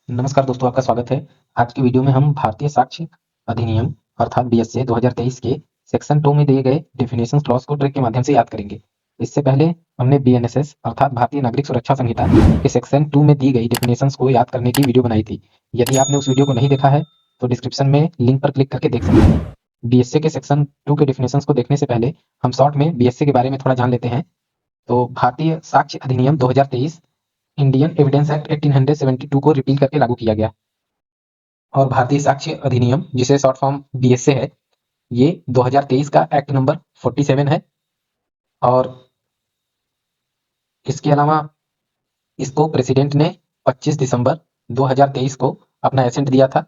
नमस्कार दोस्तों, आपका स्वागत है। आज की वीडियो में हम भारतीय साक्ष्य अधिनियम अर्थात बीएसए 2023 के सेक्शन 2 में दिए गए डेफिनेशन क्लॉज को ट्रिक के माध्यम से याद करेंगे। इससे पहले हमने बीएनएसएस अर्थात भारतीय नागरिक सुरक्षा संहिता के सेक्शन 2 में दी गई डेफिनेशंस को याद करने की वीडियो बनाई थी। यदि आपने उस वीडियो को नहीं देखा है तो डिस्क्रिप्शन में लिंक पर क्लिक करके देख सकते हैं। बीएसए के सेक्शन 2 के डेफिनेशंस को देखने से पहले हम शॉर्ट में बीएसए के बारे में थोड़ा जान लेते हैं। तो भारतीय साक्ष्य अधिनियम 2023 इंडियन एविडेंस एक्ट 1872 को रिपील करके लागू किया गया और भारतीय साक्ष्य अधिनियम जिसे शॉर्ट फॉर्म बीएसए है, ये 2023 का एक्ट नंबर 47 है और इसके अलावा इसको प्रेसिडेंट ने 25 दिसंबर 2023 को अपना एसेंट दिया था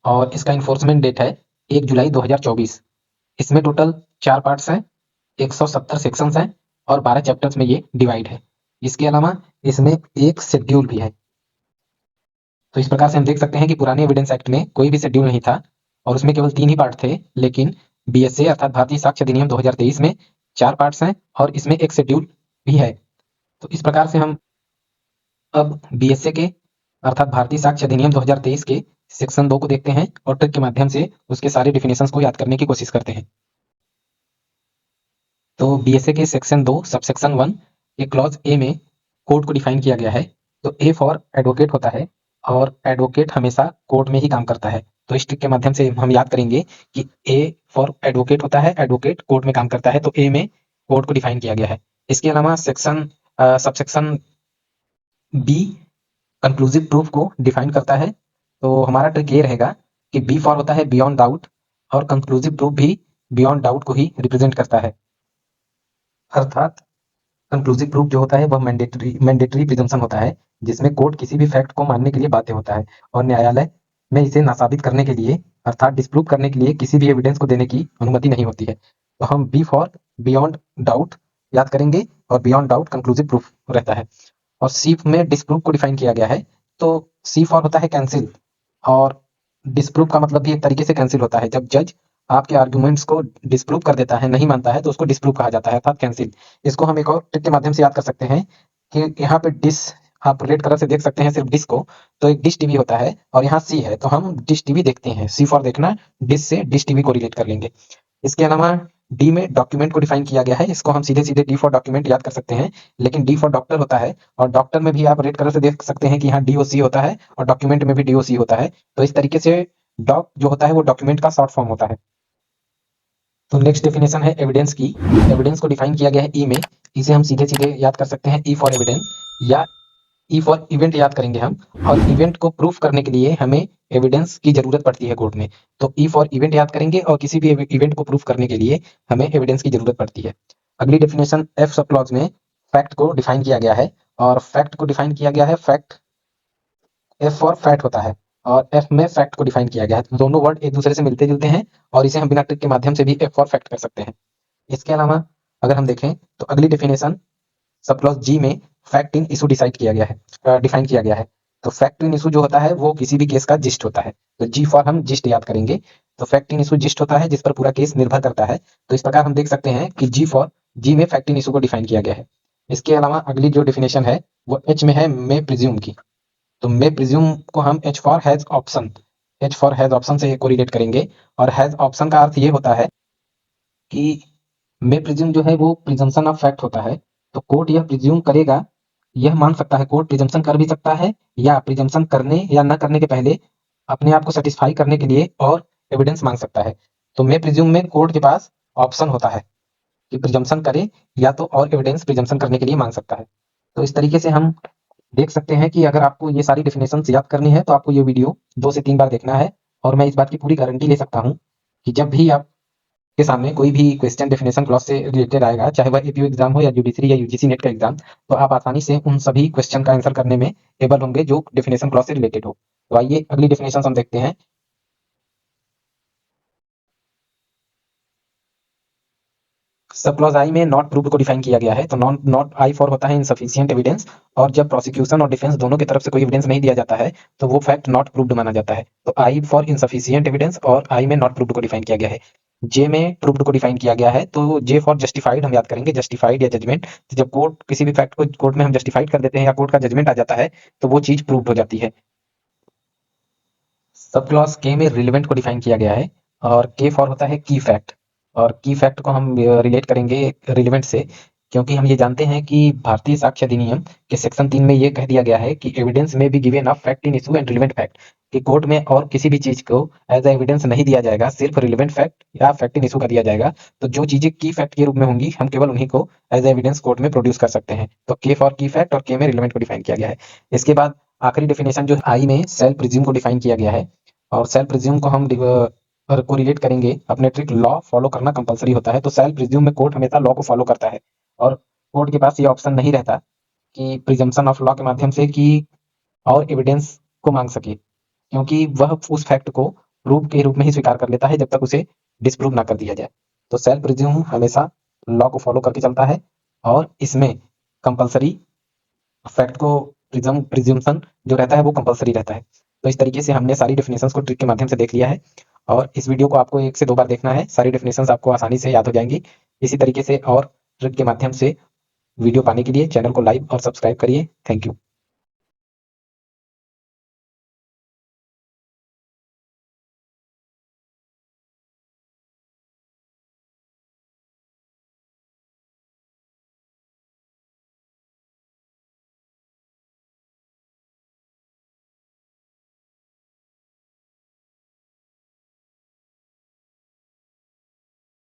और इसका इन्फोर्समेंट डेट है 1 जुलाई 2024। इसमें टोटल 4 पार्ट्स हैं, 170 सेक्शंस हैं और 12 चैप्टर्स में ये डिवाइड है। इसके अलावा इसमें एक शेड्यूल भी है। तो इस प्रकार से हम देख सकते हैं कि पुराने एविडेंस एक्ट में कोई भी शेड्यूल नहीं था और उसमें केवल 3 ही पार्ट थे, लेकिन बीएसए अर्थात भारतीय साक्ष्य अधिनियम 2023 में 4 पार्ट्स हैं और इसमें एक शेड्यूल भी है। तो इस प्रकार से हम अब बीएसए के अर्थात भारतीय साक्ष्य अधिनियम 2023 के सेक्शन 2 को देखते हैं और ट्रिक के माध्यम से उसके सारे डिफिनेशंस को याद करने की कोशिश करते हैं। तो बीएसए के सेक्शन 2 सबसेक्शन 1 के क्लॉज ए में कोर्ट को डिफाइन किया गया है। तो ए फॉर एडवोकेट होता है और एडवोकेट हमेशा कोर्ट में ही काम करता है। तो इस ट्रिक के माध्यम से हम याद करेंगे कि ए फॉर एडवोकेट होता है, एडवोकेट कोर्ट में काम करता है, तो ए में कोर्ट को डिफाइन किया गया है। इसके अलावा सबसेक्शन बी कंक्लूसिव प्रूफ को डिफाइन करता है। तो हमारा ट्रिक ये रहेगा कि बी फॉर होता है बियॉन्ड डाउट और कंक्लूसिव प्रूफ भी बियॉन्ड डाउट को ही रिप्रेजेंट करता है। अर्थात कंक्लूसिव प्रूफ जो होता है वह मैंडेटरी प्रिजम्पशन होता है, जिसमें कोर्ट किसी भी फैक्ट को मानने के लिए बाध्य होता है और न्यायालय में इसे नासाबित करने के लिए अर्थात डिस्प्रूव करने के लिए किसी भी एविडेंस को देने की अनुमति नहीं होती है। तो हम बी फॉर बियॉन्ड डाउट याद करेंगे और बियॉन्ड डाउट कंक्लूसिव प्रूफ रहता है। और सी में डिस्प्रूव को डिफाइन किया गया है। तो सी फॉर होता है कैंसिल और डिस्प्रूव का मतलब भी एक तरीके से कैंसिल होता है। जब जज आपके आर्गुमेंट्स को डिस्प्रूव कर देता है, नहीं मानता है, तो उसको डिस्प्रूव कहा जाता है अर्थात कैंसिल। इसको हम एक और ट्रिक के माध्यम से याद कर सकते हैं कि यहाँ पे डिश आप रेड कलर से देख सकते हैं सिर्फ डिश को, तो एक डिश टीवी होता है और यहाँ सी है, तो हम डिश टीवी देखते हैं। सी फॉर देखना, डिश से डिश टीवी को रिलेट कर लेंगे। इसके अलावा डी में डॉक्यूमेंट को डिफाइन किया गया है। इसको हम सीधे सीधे डी फॉर डॉक्यूमेंट याद कर सकते हैं, लेकिन डी फॉर डॉक्टर होता है और डॉक्टर में भी आप रेड कलर से देख सकते हैं कि यहाँ डीओसी होता है और डॉक्यूमेंट में भी डीओसी होता है। तो इस तरीके से डॉक जो होता है वो डॉक्यूमेंट का शॉर्ट फॉर्म होता है। तो नेक्स्ट डेफिनेशन है एविडेंस की। एविडेंस को डिफाइन किया गया है ई में। इसे हम सीधे सीधे याद कर सकते हैं ई फॉर एविडेंस या ई फॉर इवेंट याद करेंगे हम। और इवेंट को प्रूफ करने के लिए हमें एविडेंस की जरूरत पड़ती है कोर्ट में, तो ई फॉर इवेंट याद करेंगे और किसी भी इवेंट को प्रूफ करने के लिए हमें एविडेंस की जरूरत पड़ती है। अगली डेफिनेशन एफ सब क्लॉज में फैक्ट को डिफाइन किया गया है और फैक्ट को डिफाइन किया गया है फैक्ट एफ फॉर फैक्ट होता है और एफ में फैक्ट को डिफाइन किया गया है। तो दोनों वर्ड एक दूसरे से मिलते जुलते हैं और इसे हम बिना ट्रिक के माध्यम से भी एफ फॉर फैक्ट कर सकते हैं। इसके अलावा अगर हम देखें तो अगली डेफिनेशन सब क्लॉज जी में फैक्ट इन इशू डिसाइड किया गया है, डिफाइन किया गया है। तो फैक्ट इन इशू जो होता है वो किसी भी केस का जिस्ट होता है। तो जी फॉर हम जिस्ट याद करेंगे। तो फैक्ट इन इशू जिस्ट होता है जिस पर पूरा केस निर्भर करता है। तो इस प्रकार हम देख सकते हैं कि जी फॉर जी में फैक्ट इन इशू को डिफाइन किया गया है। इसके अलावा अगली जो डिफिनेशन है वो एच में है मे प्रिज्यूम की। तो मे प्रिज्यूम को हम H for has option, H for has option से को रिलेट करेंगे और हैज ऑप्शन का अर्थ ये होता है कि मे प्रिज्यूम जो है वो प्रिजम्पशन ऑफ फैक्ट होता है। तो कोर्ट यह प्रिज्यूम करेगा, यह मान सकता है, कोर्ट प्रिजम्पशन कर भी सकता है या प्रिजम्पशन करने या न करने के पहले अपने आप को सेटिस्फाई करने के लिए और एविडेंस मांग सकता है। तो मे प्रिज्यूम में कोर्ट के पास ऑप्शन होता है कि प्रिजम्पशन करे या तो और एविडेंस प्रिजम्पशन करने के लिए मांग सकता है। तो इस तरीके से हम देख सकते हैं कि अगर आपको ये सारी डेफिनेशंस याद करनी है तो आपको ये वीडियो 2 से 3 बार देखना है और मैं इस बात की पूरी गारंटी ले सकता हूँ कि जब भी आप के सामने कोई भी क्वेश्चन डेफिनेशन क्लॉज से रिलेटेड आएगा, चाहे वह एपीयू एग्जाम हो या जुडिशरी या यूजीसी नेट का एग्जाम, तो आप आसानी से उन सभी क्वेश्चन का आंसर करने में एबल होंगे जो डेफिनेशन क्लॉज से रिलेटेड हो। तो आइए अगली डेफिनेशन हम देखते हैं। सब क्लॉज आई में नॉट प्रूव्ड को डिफाइन किया गया है। तो नॉट आई फॉर होता है इनसफिशिएंट एविडेंस और जब प्रोसिक्यूशन और डिफेंस दोनों की तरफ से कोई एविडेंस नहीं दिया जाता है तो वो फैक्ट नॉट प्रूव्ड माना जाता है। तो आई फॉर इनसफिशिएंट एविडेंस और आई में नॉट प्रूव्ड को डिफाइन किया गया है। जे में प्रूव्ड को डिफाइन किया गया है, तो जे फॉर जस्टिफाइड हम याद करेंगे, जस्टिफाइड या जजमेंट। तो जब कोर्ट किसी भी फैक्ट को कोर्ट में हम जस्टिफाइड कर देते हैं या कोर्ट का जजमेंट आ जाता है, तो वो चीज प्रूव्ड हो जाती है। सब क्लॉज के में रिलेवेंट को डिफाइन किया गया है, और के फॉर होता है की फैक्ट, और की फैक्ट को हम रिलेट करेंगे रिलेवेंट से, क्योंकि हम ये जानते हैं कि भारतीय साक्ष्य अधिनियम के सेक्शन 3 में ये कह दिया गया है कि एविडेंस में be given of fact in issue and relevant fact, कि कोर्ट में और किसी भी चीज को एज एविडेंस नहीं दिया जाएगा, सिर्फ रिलेवेंट फैक्ट या फैक्ट इन इशू का दिया जाएगा। तो जो चीजें की फैक्ट के रूप में होंगी, हम केवल उन्हीं को एज एविडेंस कोर्ट में प्रोड्यूस कर सकते हैं। तो के फॉर की फैक्ट और के में रिलेवेंट को डिफाइन किया गया है। इसके बाद आखिरी डेफिनेशन जो आई में सेल्फ प्रिज्यूम को डिफाइन किया गया है, और सेल्फ प्रिज्यूम को हम को रिलेट करेंगे अपने ट्रिक लॉ फॉलो करना कंपलसरी होता है। तो सेल्फ प्रिज्यूम में कोर्ट हमेशा लॉ को फॉलो करता है, और कोर्ट के पास ये ऑप्शन नहीं रहता कि प्रिजम्पशन ऑफ लॉ के माध्यम से कि और एविडेंस को मांग सके, क्योंकि वह उस फैक्ट को प्रूफ के रूप में ही स्वीकार कर लेता है जब तक उसे डिस्प्रूव ना कर दिया जाए। तो सेल्फ प्रिज्यूम हमेशा लॉ को फॉलो करके चलता है, और इसमें कंपलसरी फैक्ट को प्रिज्यूम्पशन जो रहता है वो कंपलसरी रहता है। तो इस तरीके से हमने सारी डेफिनेशंस को ट्रिक के माध्यम से देख लिया है, और इस वीडियो को आपको 1 से 2 बार देखना है, सारी डेफिनेशंस आपको आसानी से याद हो जाएंगी। इसी तरीके से और ट्रिक के माध्यम से वीडियो पाने के लिए चैनल को लाइक और सब्सक्राइब करिए। Thank you.